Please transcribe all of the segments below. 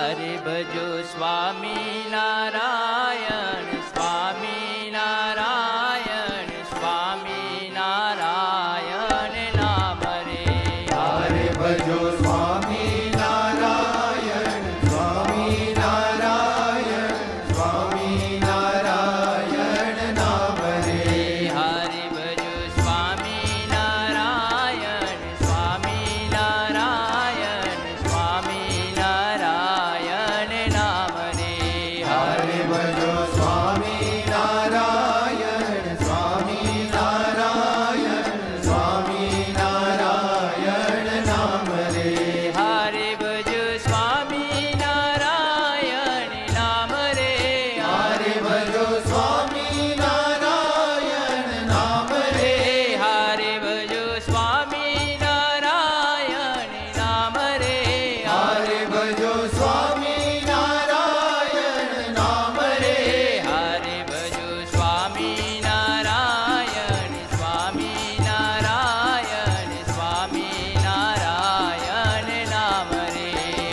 હરે ભજો સ્વામી નારાયણ સ્વામી નારાયણ સ્વામી નારાયણ નામ રે. હરે ભજો સ્વામી નારાયણ સ્વામી નારાયણ સ્વામી નારાયણ નામ રે. હરે ભજો સ્વામી નારાયણ સ્વામી નારાયણ સ્વામી નારાયણ નામ રે. હરે ભજો સ્વામી નારાયણ સ્વામી નારાયણ સ્વામી નારાયણ નામ રે. હરે ભજો સ્વામી નારાયણ નામ રે. હરે ભજો સ્વામી નારાયણ નામ રે. હરે ભજો સ્વામી નારાયણ નામ રે. હરે ભજો સ્વામી નારાયણ નામ રે. હરે ભજો સ્વામી નારાયણ સ્વામી નારાયણ સ્વામી નારાયણ નામ રે.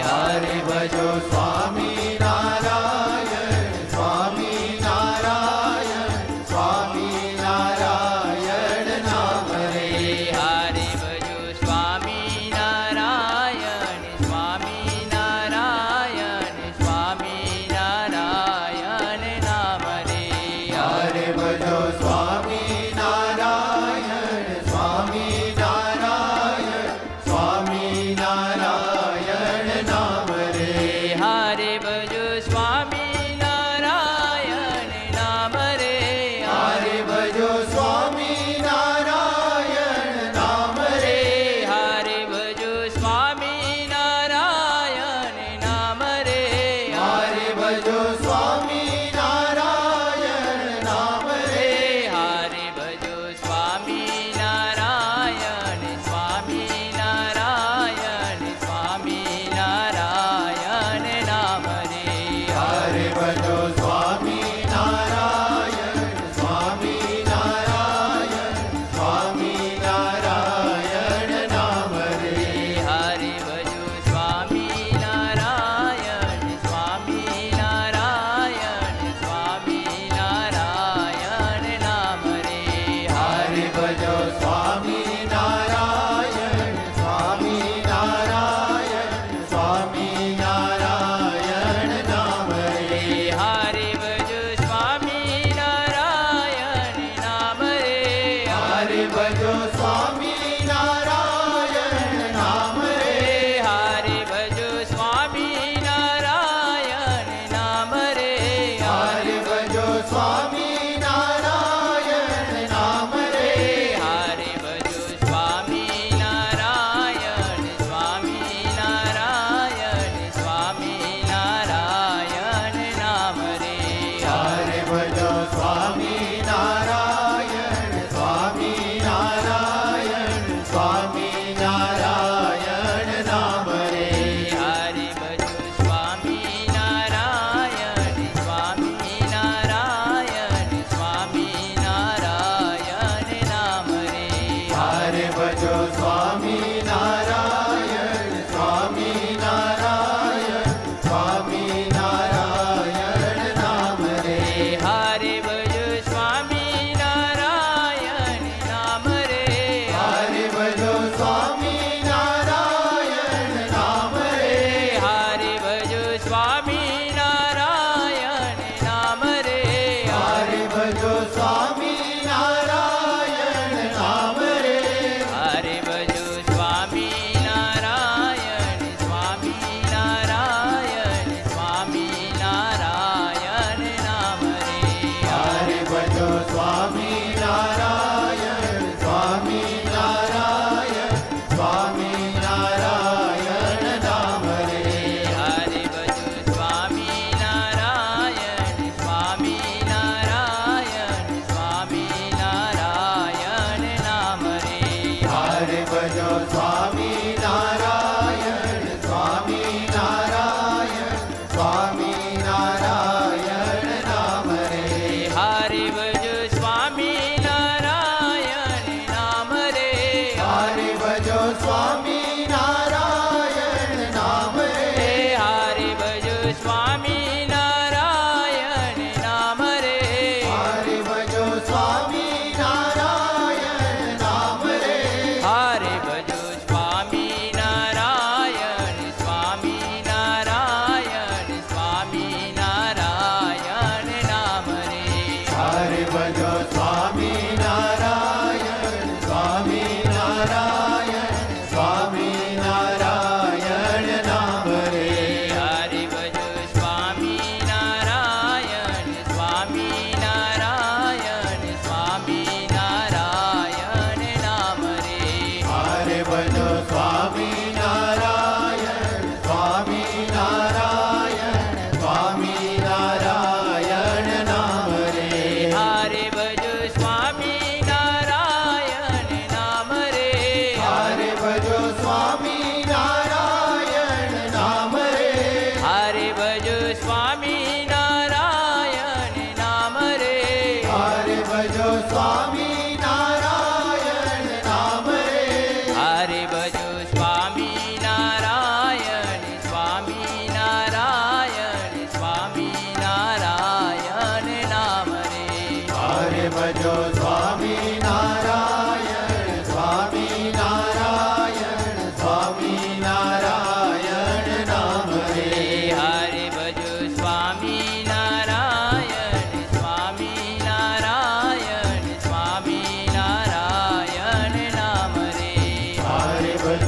હરે ભજો સ્વામી નારાયણ સ્વામી નારાયણ સ્વામી નારાયણ નામ રે. હરે ભજો સ્વામી નારાયણ સ્વામી નારાયણ સ્વામી નારાયણ નામ રે. હરે ભજો સ્વામી નારાયણ સ્વામી નારાયણ સ્વામી નારાયણ નામ રે. હરે ભજો સ્વામી નારાયણ નામ રે. હરે ભજો સ્વામી નારાયણ નામ રે. હરે ભજો સ્વામી નારાયણ નામ રે. હરે ભજો સ્વામી નારાયણ નામ રે. હરે ભજો સ્વામી નારાયણ સ્વામી નારાયણ સ્વામી નારાયણ નામ રે. હરે ભજો સ્વામી નારાયણ સ્વામી નારાયણ સ્વામી નારાયણ નામ રે. હરે ભજો સ્વામી નારાયણ સ્વામી નારાયણ સ્વામી નારાયણ નામ રે. હરે ભજો સ્વામી નારાયણ સ્વામી નારાયણ સ્વામી નારાયણ નામ રે. હરે ભજો સ્વામી નારાયણ નામ રે. હરે ભજો સ્વામી નારાયણ નામ રે. હરે ભજો સ્વામી નારાયણ નામ રે. હરે ભજો સ્વામી નારાયણ નામ રે. હરે ભજો સ્વામી નારાયણ સ્વામી નારાયણ સ્વામી નારાયણ નામ રે. હરે ભજો સ્વામી નારાયણ સ્વામી નારાયણ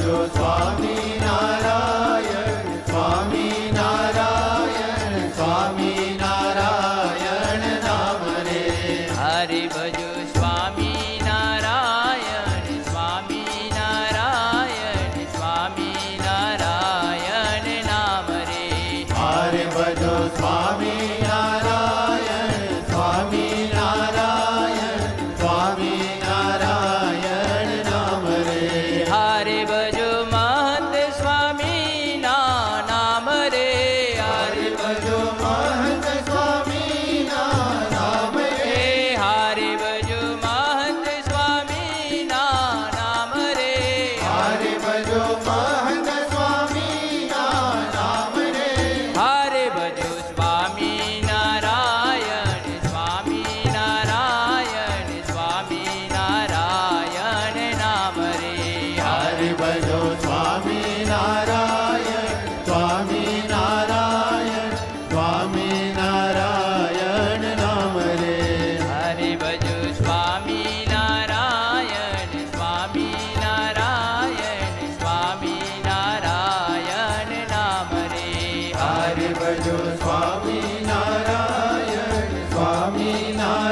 ભજો સ્વામી નારાયણ સ્વામી નારાયણ સ્વામી નારાયણ નામ રે હરિ ભજો સ્વામી નારાયણ સ્વામી નારાયણ સ્વામી નારાયણ નામ રે હરે ભજો સ્વામી નારાયણ સ્વામી નારાયણ સ્વામી નારાયણ નામ રે હરિ ભજો મહંત સ્વામી નામ રે હરે ભજો મહંત સ્વામી નામ રે હરિ ભજો મહંત સ્વામી નામ રે હરે ભજો મહંત સ્વામી નામ રે હરે ભજો સ્વામી નારાયણ સ્વામી નારાયણ સ્વામી નારાયણ નામ રે હરે ભજો સ્વામી નારાયણ સ્વામી નારાયણ સ્વામી નારાયણ નામ રે હરે ભજો સ્વામી નારાયણ સ્વામી નારાયણ સ્વામી નારાયણ નામ રે હરે ભજો સ્વામી નારાયણ સ્વામી નારાયણ